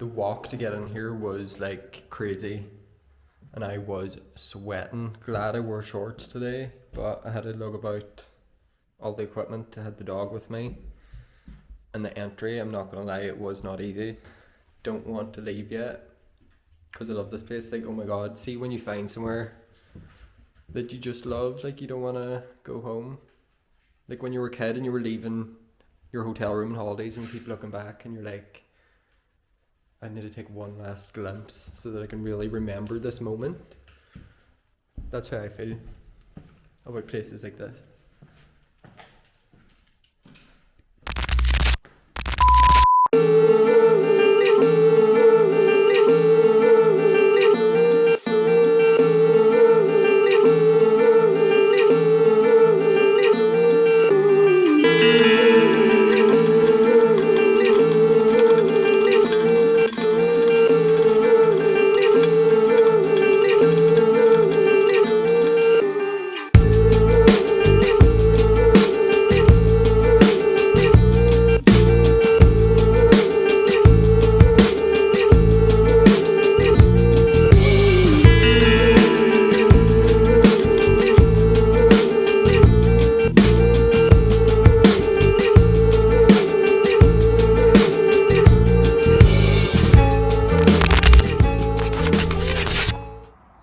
The walk to get in here was like crazy, and I was sweating. Glad I wore shorts today, but I had to lug about all the equipment. I had the dog with me, and the entry, I'm not gonna lie, it was not easy. Don't want to leave yet, because I love this place. Like, oh my god, see when you find somewhere that you just love, like you don't want to go home. Like when you were a kid and you were leaving your hotel room on holidays and keep looking back and you're like, I need to take one last glimpse so that I can really remember this moment. That's how I feel about places like this.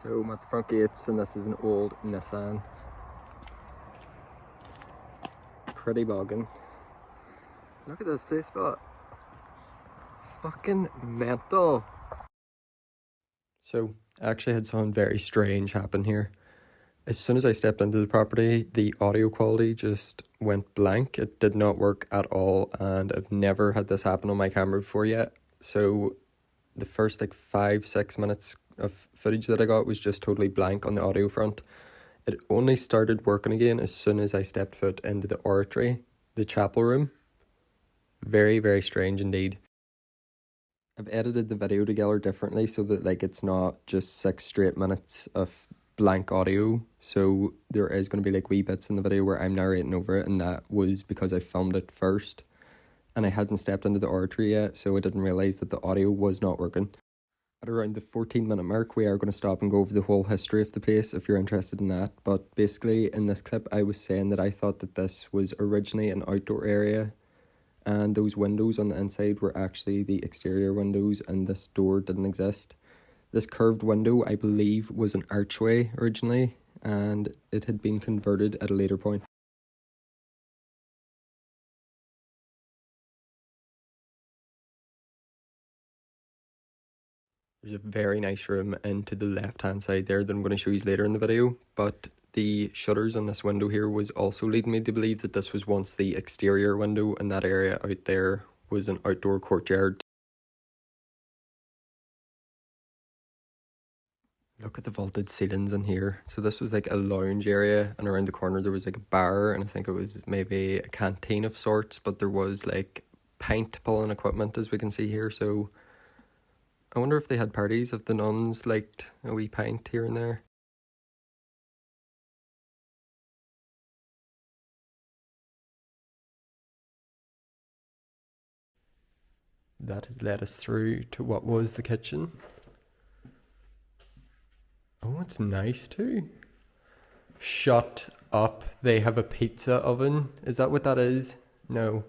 So I'm at the front gates, and this is an old Nissan. Pretty boggin'. Look at this place, spot. Fucking mental. So I actually had something very strange happen here. As soon as I stepped into the property, the audio quality just went blank. It did not work at all, and I've never had this happen on my camera before yet. So the first like 5-6 minutes of footage that I got was just totally blank on the audio front. It only started working again as soon as I stepped foot into the oratory, the chapel room. Very, very strange indeed. I've edited the video together differently so that like it's not just 6 straight minutes of blank audio. So there is going to be like wee bits in the video where I'm narrating over it, and that was because I filmed it first and I hadn't stepped into the oratory yet, so I didn't realise that the audio was not working. At around the 14-minute mark, we are going to stop and go over the whole history of the place if you're interested in that. But basically, in this clip, I was saying that I thought that this was originally an outdoor area, and those windows on the inside were actually the exterior windows, and this door didn't exist. This curved window, I believe, was an archway originally, and it had been converted at a later point. There's a very nice room into the left-hand side there that I'm going to show you later in the video, but the shutters on this window here was also leading me to believe that this was once the exterior window, and that area out there was an outdoor courtyard. Look at the vaulted ceilings in here. So this was like a lounge area, and around the corner there was like a bar, and I think it was maybe a canteen of sorts, but there was like pint pulling equipment as we can see here. So I wonder if they had parties, if the nuns liked a wee pint here and there. That has led us through to what was the kitchen. Oh, it's nice too. Shut up. They have a pizza oven. Is that what that is? No.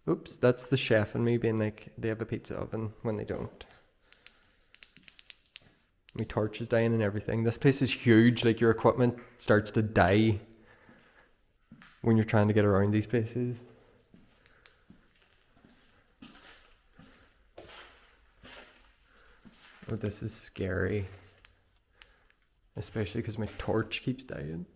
Oops, that's the chef and me being like, they have a pizza oven when they don't. My torch is dying and everything. This place is huge. Like, your equipment starts to die when you're trying to get around these places. Oh, this is scary. Especially because my torch keeps dying.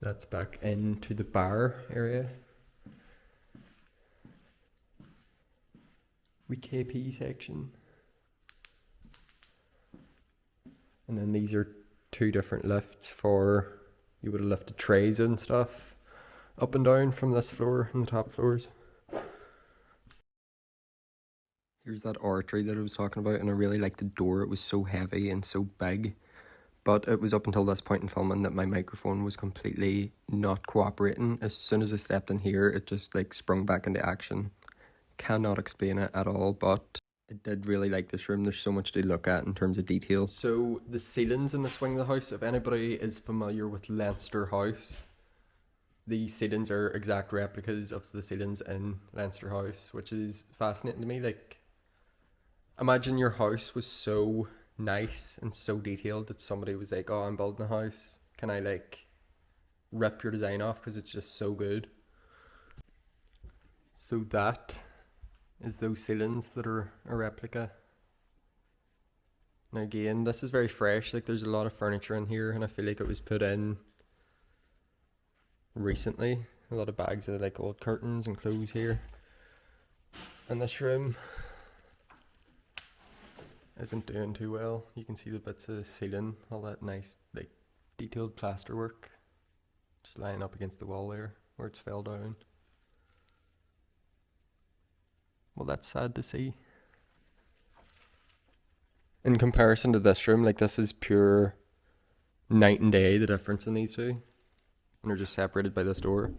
That's back into the bar area. KP section. And then these are two different lifts for, you would have lifted trays and stuff up and down from this floor and the top floors. Here's that oratory that I was talking about, and I really liked the door. It was so heavy and so big. But it was up until this point in filming that my microphone was completely not cooperating. As soon as I stepped in here, it just like sprung back into action. Cannot explain it at all, but I did really like this room. There's so much to look at in terms of detail. So the ceilings in this wing of the house, if anybody is familiar with Leinster House, the ceilings are exact replicas of the ceilings in Leinster House, which is fascinating to me. Like, imagine your house was so nice and so detailed that somebody was like, oh, I'm building a house, can I like rip your design off because it's just so good. So that is those ceilings that are a replica. Now again, this is very fresh, like there's a lot of furniture in here and I feel like it was put in recently. A lot of bags of like old curtains and clothes here. And this room isn't doing too well. You can see the bits of ceiling, all that nice like detailed plaster work just lying up against the wall there where it's fell down. Well, that's sad to see. In comparison to this room, like this is pure night and day, the difference in these two. And they're just separated by this door.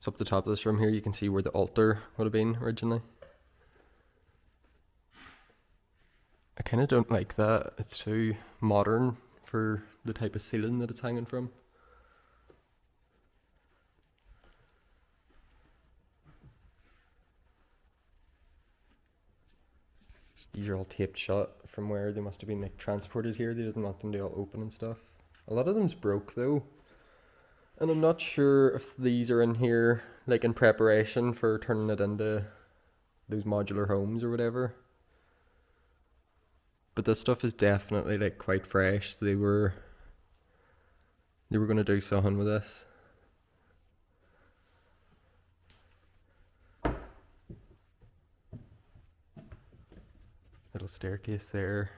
So up the top of this room here, you can see where the altar would have been originally. I kind of don't like that. It's too modern for the type of ceiling that it's hanging from. These are all taped shut from where they must have been like transported here. They didn't want them to all open and stuff. A lot of them's broke though. And I'm not sure if these are in here like in preparation for turning it into those modular homes or whatever. But this stuff is definitely like quite fresh. They were gonna do something with this. Little staircase there.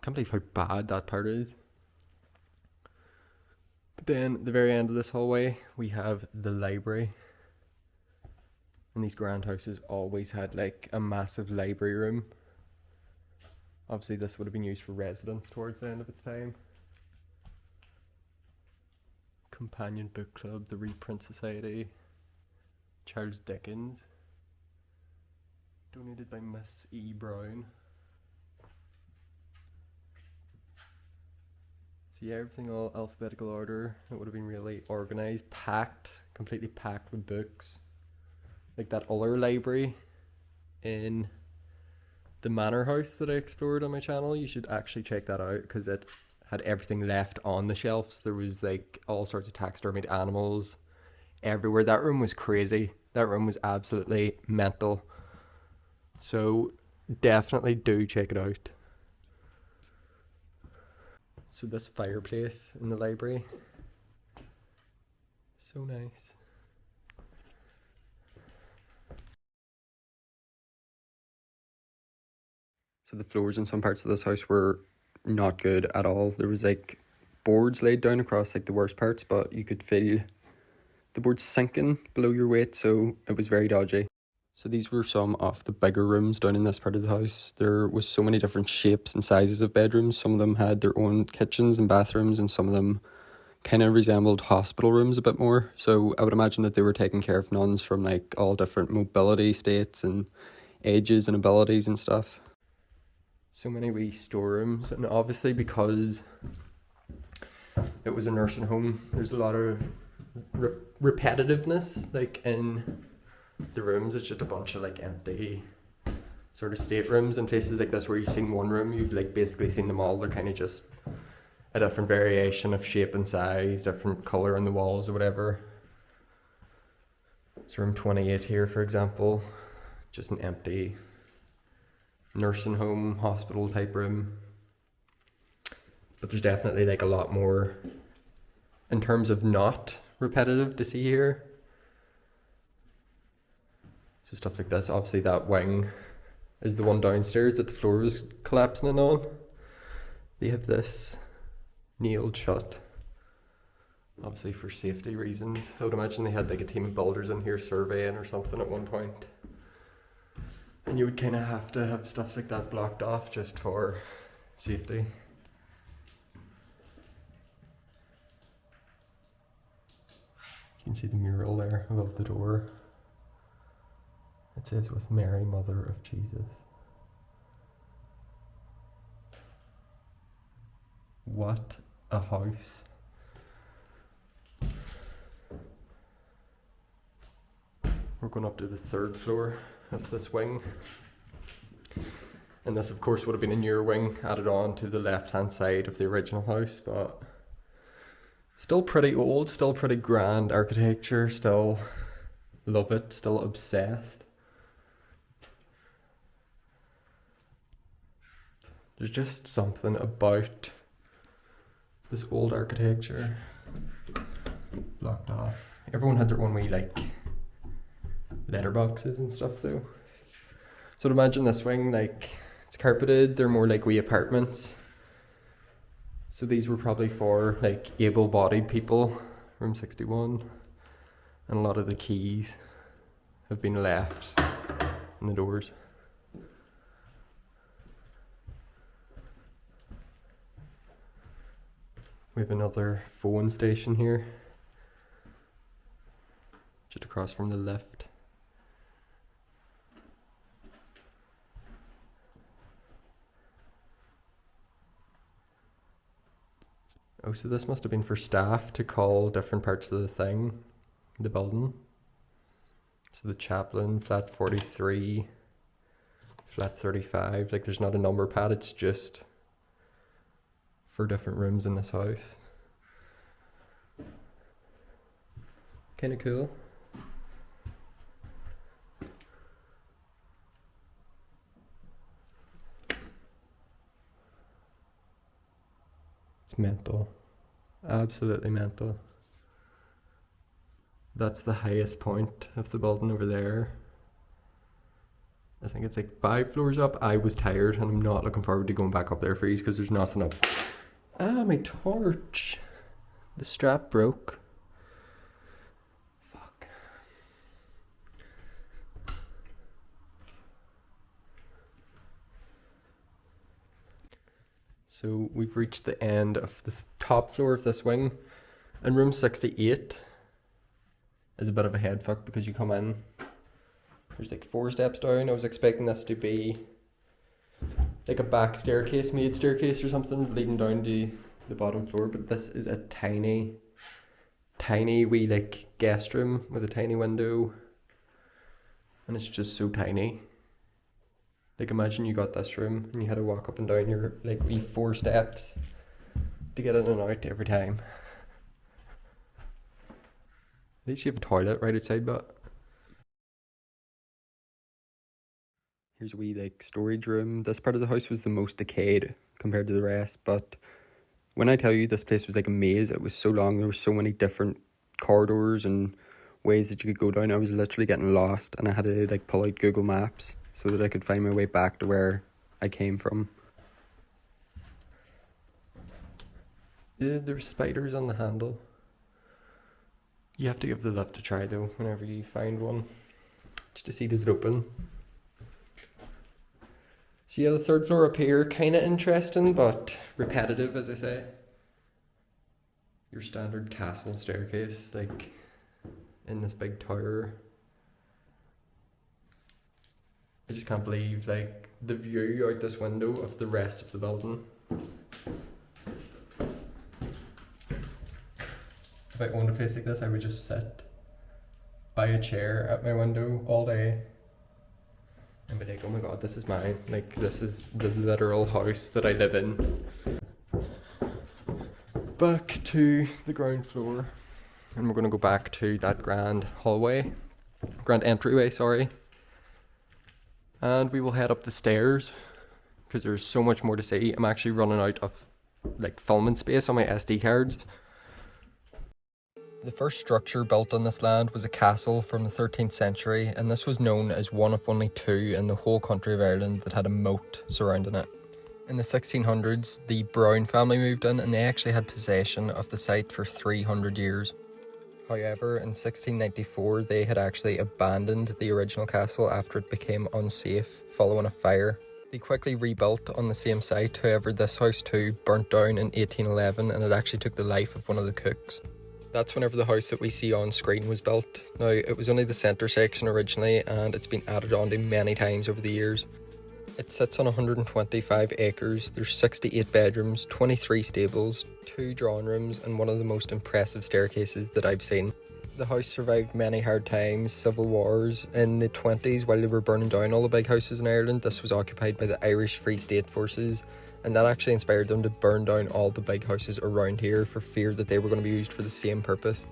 Can't believe how bad that part is. But then at the very end of this hallway, we have the library. And these grand houses always had like a massive library room. Obviously this would have been used for residence towards the end of its time. Companion Book Club, the Reprint Society, Charles Dickens. Donated by Miss E. Brown. So yeah, everything all alphabetical order. It would have been really organised, packed, completely packed with books. Like that other library in the manor house that I explored on my channel. You should actually check that out because it had everything left on the shelves. There was like all sorts of taxidermied animals everywhere. That room was crazy. That room was absolutely mental. So definitely do check it out. So this fireplace in the library, so nice. So the floors in some parts of this house were not good at all. There was like boards laid down across like the worst parts, but you could feel the boards sinking below your weight, so it was very dodgy. So these were some of the bigger rooms down in this part of the house. There was so many different shapes and sizes of bedrooms. Some of them had their own kitchens and bathrooms, and some of them kind of resembled hospital rooms a bit more. So I would imagine that they were taking care of nuns from like all different mobility states and ages and abilities and stuff. So many wee storerooms, and obviously because it was a nursing home, there's a lot of repetitiveness like in the rooms. It's just a bunch of like empty sort of staterooms and places like this where you've seen one room, you've like basically seen them all. They're kind of just a different variation of shape and size, different colour on the walls or whatever. So room 28 here, for example, just an empty nursing home, hospital type room. But there's definitely like a lot more in terms of not repetitive to see here. So stuff like this. Obviously that wing is the one downstairs that the floor was collapsing in on. They have this nailed shut, obviously for safety reasons. I would imagine they had like a team of builders in here surveying or something at one point. And you would kind of have to have stuff like that blocked off just for safety. You can see the mural there above the door. It says, "With Mary, Mother of Jesus." What a house. We're going up to the 3rd floor of this wing. And this of course would have been a newer wing added on to the left hand side of the original house, but still pretty old, still pretty grand architecture, still love it, still obsessed. There's just something about this old architecture. Blocked off. Everyone had their own wee like letterboxes and stuff though. So imagine this wing, like it's carpeted, they're more like wee apartments. So these were probably for like able-bodied people, room 61. And a lot of the keys have been left in the doors. We have another phone station here, just across from the lift. Oh, so this must have been for staff to call different parts of the building. So the chaplain, flat 43, flat 35, like there's not a number pad, it's just for different rooms in this house. Kind of cool. It's mental. Absolutely mental. That's the highest point of the building over there. I think it's like 5 floors up. I was tired and I'm not looking forward to going back up there for these because there's nothing up. Ah, my torch. The strap broke. Fuck. So we've reached the end of the top floor of this wing. And room 68 is a bit of a head fuck because you come in. There's like 4 steps down. I was expecting this to be like a back staircase, maid staircase or something leading down to the bottom floor, but this is a tiny wee like guest room with a tiny window, and it's just so tiny. Like imagine you got this room and you had to walk up and down your like wee 4 steps to get in and out every time. At least you have a toilet right outside, but here's a wee like storage room. This part of the house was the most decayed compared to the rest, but when I tell you this place was like a maze, it was so long, there were so many different corridors and ways that you could go down. I was literally getting lost and I had to like pull out Google Maps so that I could find my way back to where I came from. Yeah, there's spiders on the handle. You have to give the lift a try though, whenever you find one, just to see does it open. So yeah, the 3rd floor up here, kind of interesting, but repetitive, as I say. Your standard castle staircase, like in this big tower. I just can't believe like the view out this window of the rest of the building. If I owned a place like this, I would just sit by a chair at my window all day and be like, oh my god, this is mine. Like, this is the literal house that I live in. Back to the ground floor. And we're going to go back to that grand entryway, sorry. And we will head up the stairs because there's so much more to see. I'm actually running out of like filming space on my SD cards. The first structure built on this land was a castle from the 13th century, and this was known as one of only 2 in the whole country of Ireland that had a moat surrounding it. In the 1600s, the Brown family moved in and they actually had possession of the site for 300 years. However, in 1694 they had actually abandoned the original castle after it became unsafe following a fire. They quickly rebuilt on the same site, however this house too burnt down in 1811 and it actually took the life of one of the cooks. That's whenever the house that we see on screen was built. Now, it was only the centre section originally and it's been added onto many times over the years. It sits on 125 acres, there's 68 bedrooms, 23 stables, 2 drawing rooms and one of the most impressive staircases that I've seen. The house survived many hard times, civil wars. In the 20s, while they were burning down all the big houses in Ireland, this was occupied by the Irish Free State forces, and that actually inspired them to burn down all the big houses around here for fear that they were going to be used for the same purpose.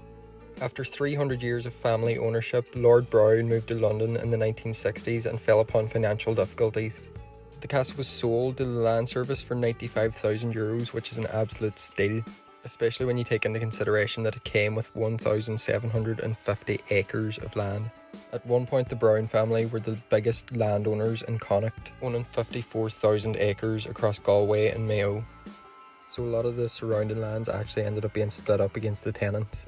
After 300 years of family ownership, Lord Browne moved to London in the 1960s and fell upon financial difficulties. The castle was sold to the Land Service for €95,000, which is an absolute steal, especially when you take into consideration that it came with 1,750 acres of land. At one point the Browne family were the biggest landowners in Connacht, owning 54,000 acres across Galway and Mayo. So a lot of the surrounding lands actually ended up being split up against the tenants.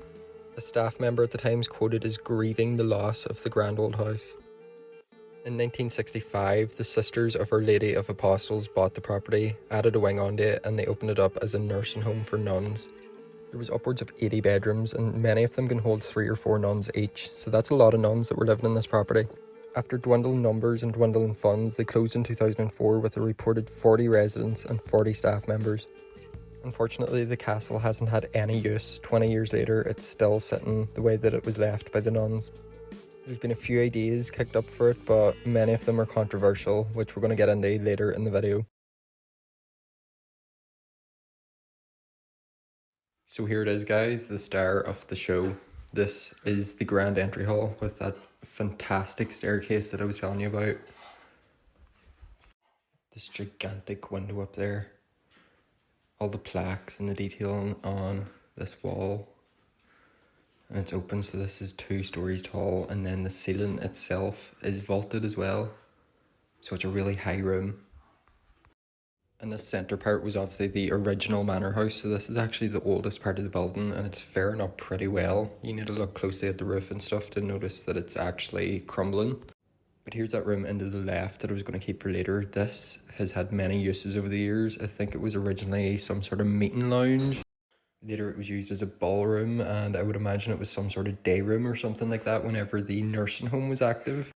A staff member at the time is quoted as grieving the loss of the grand old house. In 1965, the Sisters of Our Lady of Apostles bought the property, added a wing onto it, and they opened it up as a nursing home for nuns. There was upwards of 80 bedrooms, and many of them can hold 3 or 4 nuns each, so that's a lot of nuns that were living in this property. After dwindling numbers and dwindling funds, they closed in 2004 with a reported 40 residents and 40 staff members. Unfortunately, the castle hasn't had any use. 20 years later, it's still sitting the way that it was left by the nuns. There's been a few ideas kicked up for it, but many of them are controversial, which we're going to get into later in the video. So here it is, guys, the star of the show. This is the grand entry hall with that fantastic staircase that I was telling you about. This gigantic window up there. All the plaques and the detailing on this wall. And it's open, so this is 2 stories tall, and then the ceiling itself is vaulted as well, so it's a really high room. And the centre part was obviously the original manor house, so this is actually the oldest part of the building, and it's faring up pretty well. You need to look closely at the roof and stuff to notice that it's actually crumbling. But here's that room into the left that I was going to keep for later. This has had many uses over the years. I think it was originally some sort of meeting lounge. Later it was used as a ballroom, and I would imagine it was some sort of day room or something like that whenever the nursing home was active.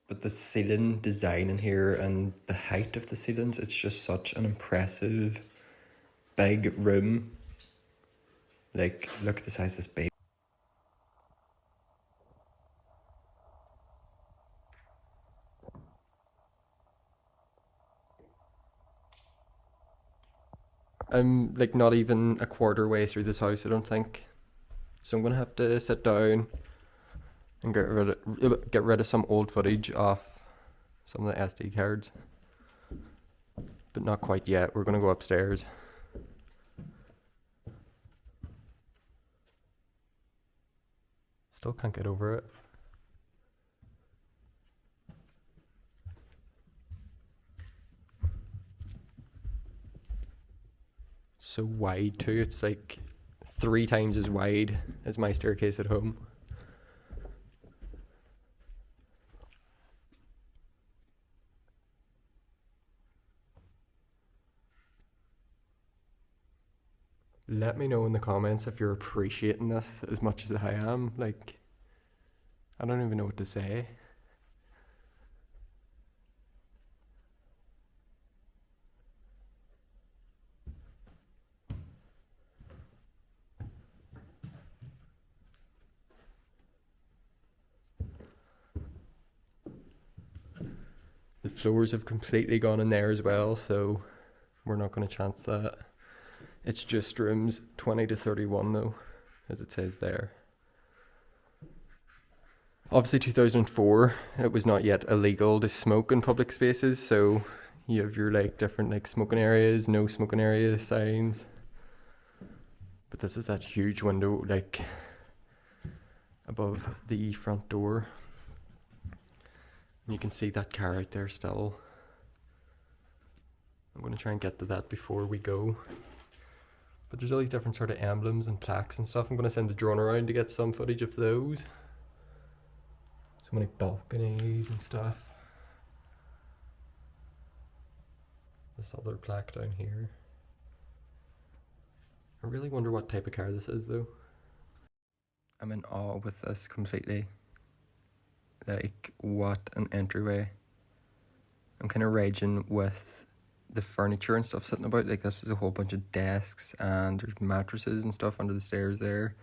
But the ceiling design in here and the height of the ceilings, it's just such an impressive big room. Like, look at the size of this baby. I'm like not even a quarter way through this house, I don't think. So I'm gonna have to sit down and get rid of some old footage off some of the SD cards. But not quite yet. We're gonna go upstairs. Still can't get over it. So wide too. It's like 3 times as wide as my staircase at home. Let me know in the comments if you're appreciating this as much as I am. Like, I don't even know what to say. The floors have completely gone in there as well, so we're not going to chance that. It's just rooms 20 to 31 though, as it says there. Obviously 2004, it was not yet illegal to smoke in public spaces, so you have your like different like smoking areas, no smoking area signs. But this is that huge window like above the front door. You can see that car out there still. I'm going to try and get to that before we go. But there's all these different sort of emblems and plaques and stuff. I'm going to send the drone around to get some footage of those. So many balconies and stuff. This other plaque down here. I really wonder what type of car this is though. I'm in awe with this completely. Like, what an entryway. I'm kind of raging with the furniture and stuff sitting about. Like, this is a whole bunch of desks and there's mattresses and stuff under the stairs there.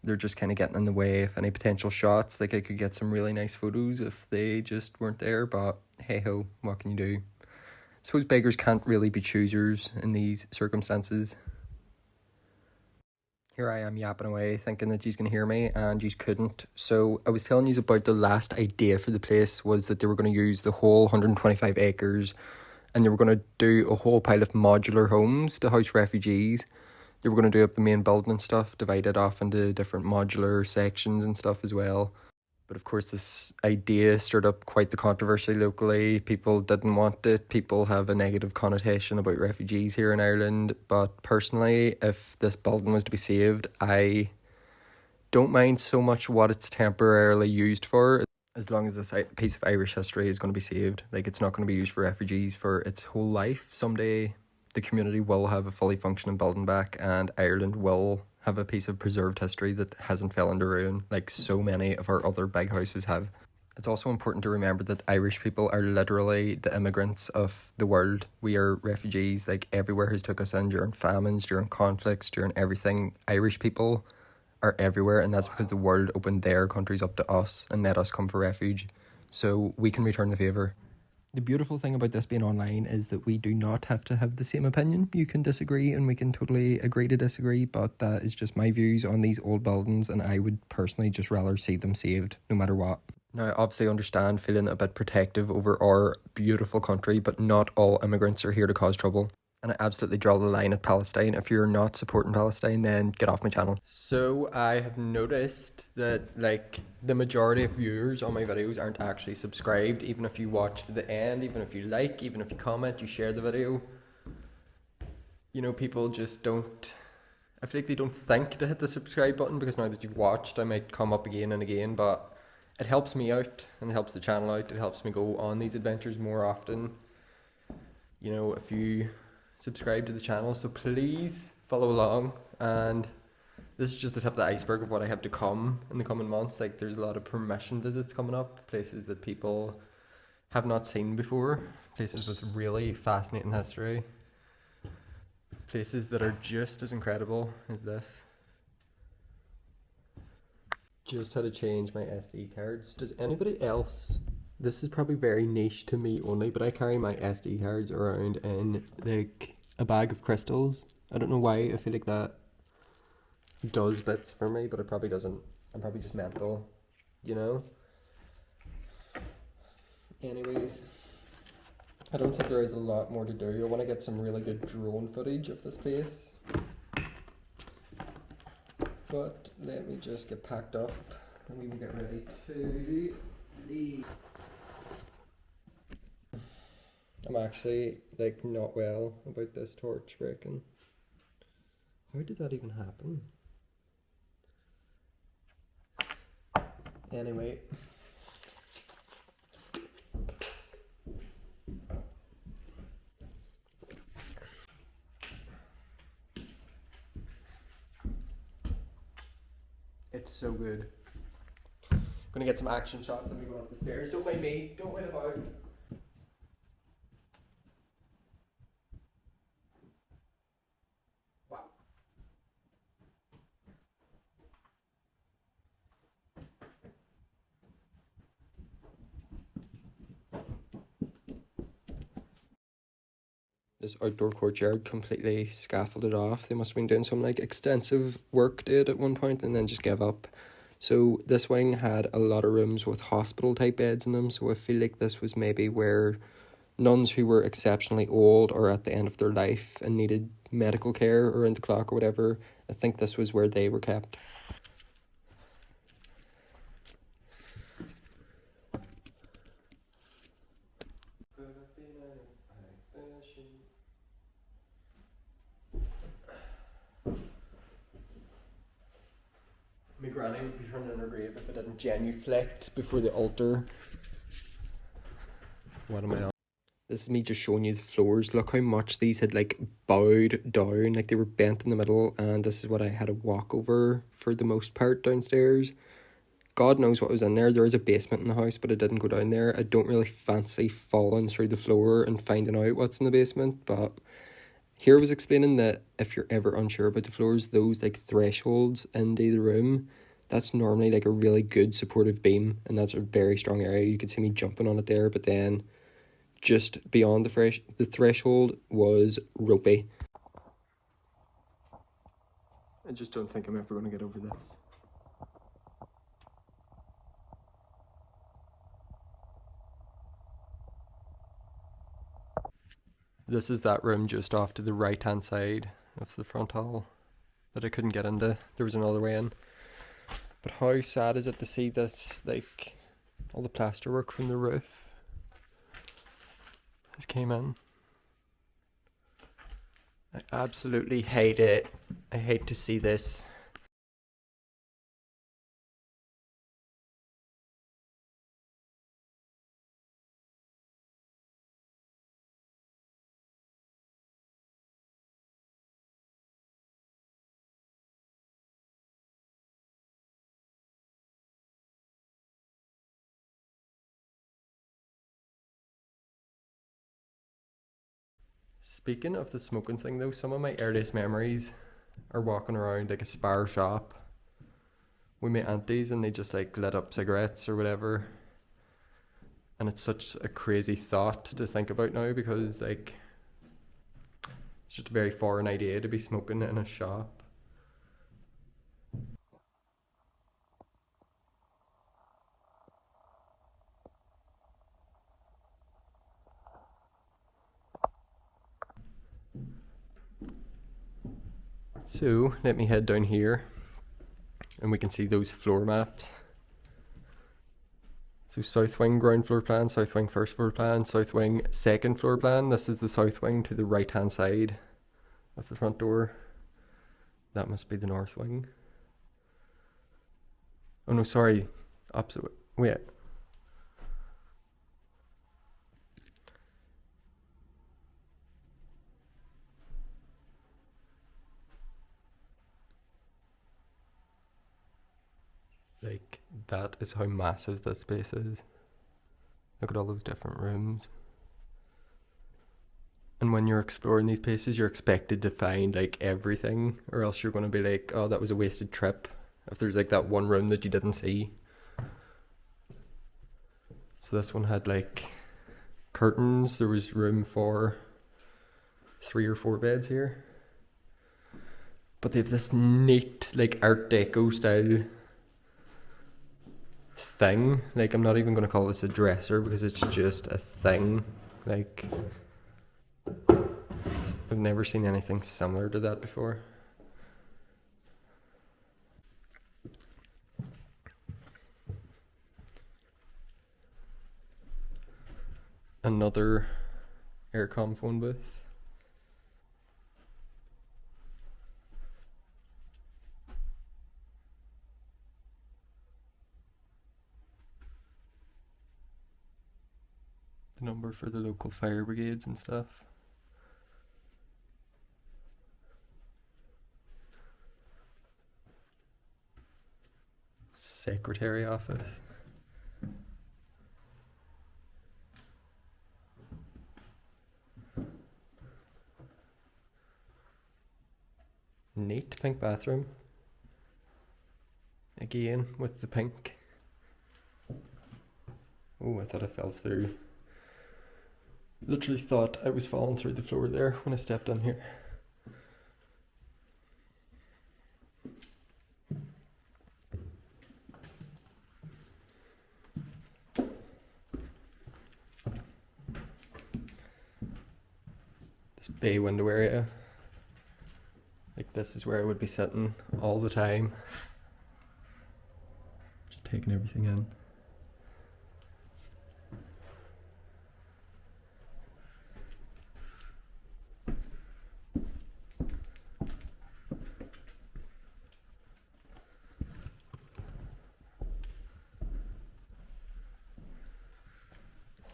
They're just kind of getting in the way of any potential shots. Like, I could get some really nice photos if they just weren't there, but hey ho, what can you do? I suppose beggars can't really be choosers in these circumstances. Here I am yapping away thinking that you's going to hear me, and you couldn't. So I was telling you about the last idea for the place was that they were going to use the whole 125 acres and they were going to do a whole pile of modular homes to house refugees. They were going to do up the main building and stuff, divide it off into different modular sections and stuff as well. But of course, this idea stirred up quite the controversy locally. People didn't want it. People have a negative connotation about refugees here in Ireland. But personally, if this building was to be saved, I don't mind so much what it's temporarily used for, as long as this piece of Irish history is going to be saved. Like, it's not going to be used for refugees for its whole life. Someday, the community will have a fully functioning building back, and Ireland will have a piece of preserved history that hasn't fell into ruin like so many of our other big houses have. It's also important to remember that Irish people are literally the immigrants of the world. We are refugees. Like, everywhere has took us in during famines, during conflicts, during everything. Irish people are everywhere, and that's because the world opened their countries up to us and let us come for refuge. So we can return the favour. The beautiful thing about this being online is that we do not have to have the same opinion. You can disagree and we can totally agree to disagree, but that is just my views on these old buildings, and I would personally just rather see them saved no matter what. Now, I obviously understand feeling a bit protective over our beautiful country, but not all immigrants are here to cause trouble. And I absolutely draw the line at Palestine. If you're not supporting Palestine, then get off my channel. So I have noticed that, like, the majority of viewers on my videos aren't actually subscribed. Even if you watch to the end, even if you like, even if you comment, you share the video. You know, people just don't... I feel like they don't think to hit the subscribe button, because now that you've watched, I might come up again and again, but it helps me out and it helps the channel out. It helps me go on these adventures more often. You know, if you subscribe to the channel, so please follow along. And this is just the tip of the iceberg of what I have to come in the coming months. Like, there's a lot of permission visits coming up, places that people have not seen before, places with really fascinating history, places that are just as incredible as this. Just had to change my SD cards. Does anybody else... This is probably very niche to me only, but I carry my SD cards around in, like, a bag of crystals. I don't know why. I feel like that does bits for me, but it probably doesn't. I'm probably just mental, you know? Anyways, I don't think there is a lot more to do. I want to get some really good drone footage of this place. But let me just get packed up and we will get ready to leave. I'm actually, like, not well about this torch breaking. How did that even happen? Anyway. It's so good. I'm gonna get some action shots of me going up the stairs. Don't mind me, don't mind about. This outdoor courtyard completely scaffolded off. They must have been doing some, like, extensive work did at one point and then just gave up. So this wing had a lot of rooms with hospital type beds in them, so I feel like this was maybe where nuns who were exceptionally old or at the end of their life and needed medical care or around the clock or whatever, I think this was where they were kept. My granny would be turning in her grave if I didn't genuflect before the altar. What am I on? This is me just showing you the floors. Look how much these had like bowed down, like they were bent in the middle, and this is what I had to walk over for the most part downstairs. God knows what was in there. There is a basement in the house, but I didn't go down there. I don't really fancy falling through the floor and finding out what's in the basement, but here was explaining that if you're ever unsure about the floors, those like thresholds into the room, that's normally like a really good supportive beam, and that's a very strong area. You could see me jumping on it there, but then just beyond the threshold was ropey. I just don't think I'm ever going to get over this. This is that room just off to the right hand side of the front hall that I couldn't get into. There was another way in. But how sad is it to see this, like, all the plasterwork from the roof has came in. I absolutely hate it. I hate to see this. Speaking of the smoking thing though, some of my earliest memories are walking around like a spar shop with my aunties and they just like lit up cigarettes or whatever. And it's such a crazy thought to think about now because like it's just a very foreign idea to be smoking in a shop. So let me head down here and we can see those floor maps. So south wing ground floor plan, south wing first floor plan, south wing second floor plan. This is the south wing to the right hand side of the front door. That must be the north wing. Oh no, sorry, opposite. Wait. Like, that is how massive this space is. Look at all those different rooms. And when you're exploring these places, you're expected to find like everything, or else you're going to be like, oh, that was a wasted trip. If there's like that one room that you didn't see. So this one had like curtains. There was room for 3 or 4 beds here. But they have this neat like Art Deco style thing. Like, I'm not even going to call this a dresser because it's just a thing. Like, I've never seen anything similar to that before. Another aircom phone booth. The number for the local fire brigades and stuff. Secretary office. Neat pink bathroom. Again with the pink. Oh, I thought I fell through. Literally thought I was falling through the floor there when I stepped on here. This bay window area. Like, this is where I would be sitting all the time. Just taking everything in.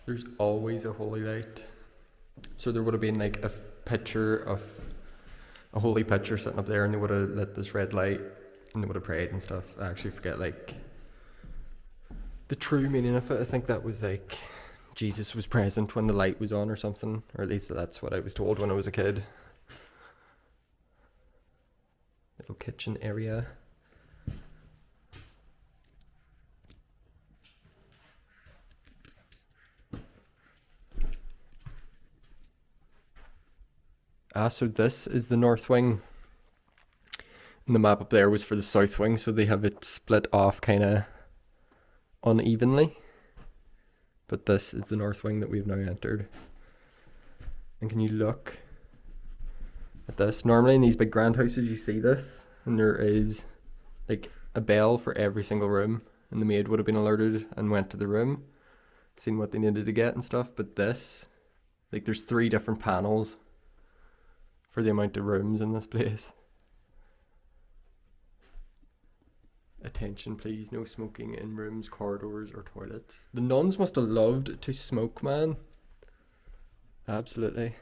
There's always a holy light. So there would have been like a picture of a holy picture sitting up there, and they would have lit this red light and they would have prayed and stuff. I actually forget like the true meaning of it. I think that was like Jesus was present when the light was on or something, or at least that's what I was told when I was a kid. Little kitchen area. So this is the north wing. And the map up there was for the south wing, so they have it split off kind of unevenly. But this is the north wing that we've now entered. And can you look at this? Normally in these big grand houses you see this, and there is like a bell for every single room, and the maid would have been alerted and went to the room, seen what they needed to get and stuff. But this, like there's 3 different panels for the amount of rooms in this place. Attention please, no smoking in rooms, corridors or toilets. The nuns must have loved to smoke, man. Absolutely.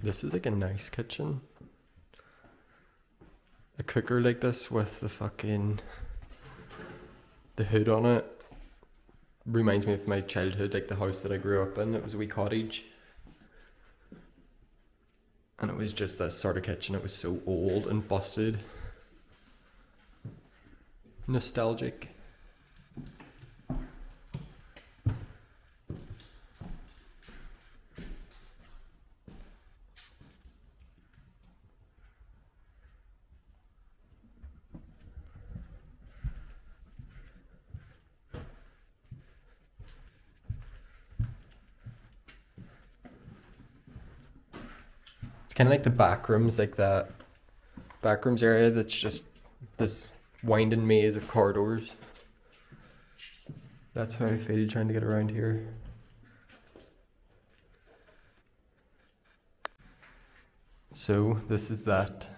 This is like a nice kitchen. A cooker like this with the hood on it reminds me of my childhood, like the house that I grew up in. It was a wee cottage. And it was just this sort of kitchen. It was so old and busted. Nostalgic. It's kind of like the back rooms, like that back rooms area that's just this winding maze of corridors. That's how I feel trying to get around here. So this is that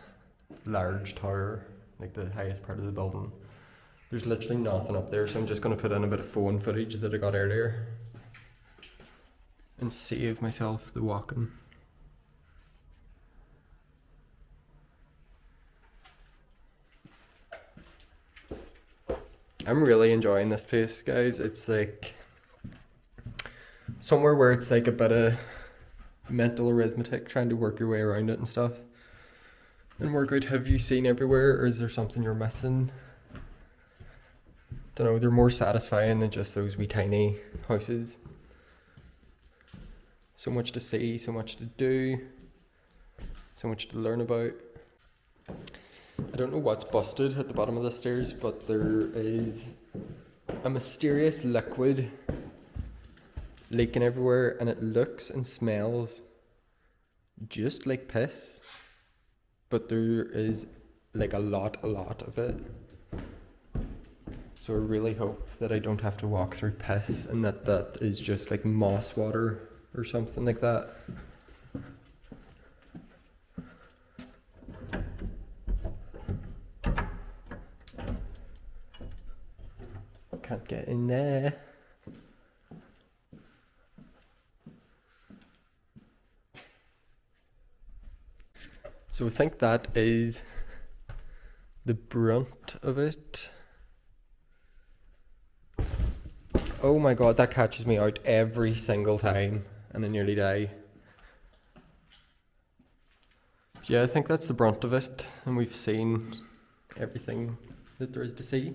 large tower, like the highest part of the building. There's literally nothing up there, so I'm just going to put in a bit of phone footage that I got earlier and save myself the walking. I'm really enjoying this place, guys. It's like somewhere where it's like a bit of mental arithmetic, trying to work your way around it and stuff. And work out, have you seen everywhere, or is there something you're missing? Don't know, they're more satisfying than just those wee tiny houses. So much to see, so much to do, so much to learn about. I don't know what's busted at the bottom of the stairs, but there is a mysterious liquid leaking everywhere, and it looks and smells just like piss, but there is like a lot of it. So I really hope that I don't have to walk through piss, and that is just like moss water or something like that. Can't get in there. So I think that is the brunt of it. Oh my god, that catches me out every single time and I nearly die. Yeah, I think that's the brunt of it, and we've seen everything that there is to see.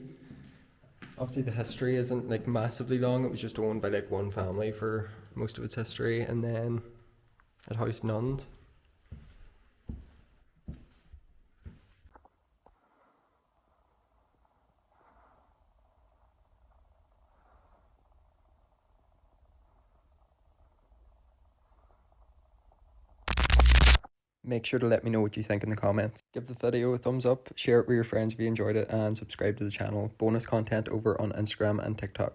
Obviously the history isn't like massively long. It was just owned by like one family for most of its history, and then it housed nuns. Make sure to let me know what you think in the comments. Give the video a thumbs up, share it with your friends if you enjoyed it, and subscribe to the channel. Bonus content over on Instagram and TikTok.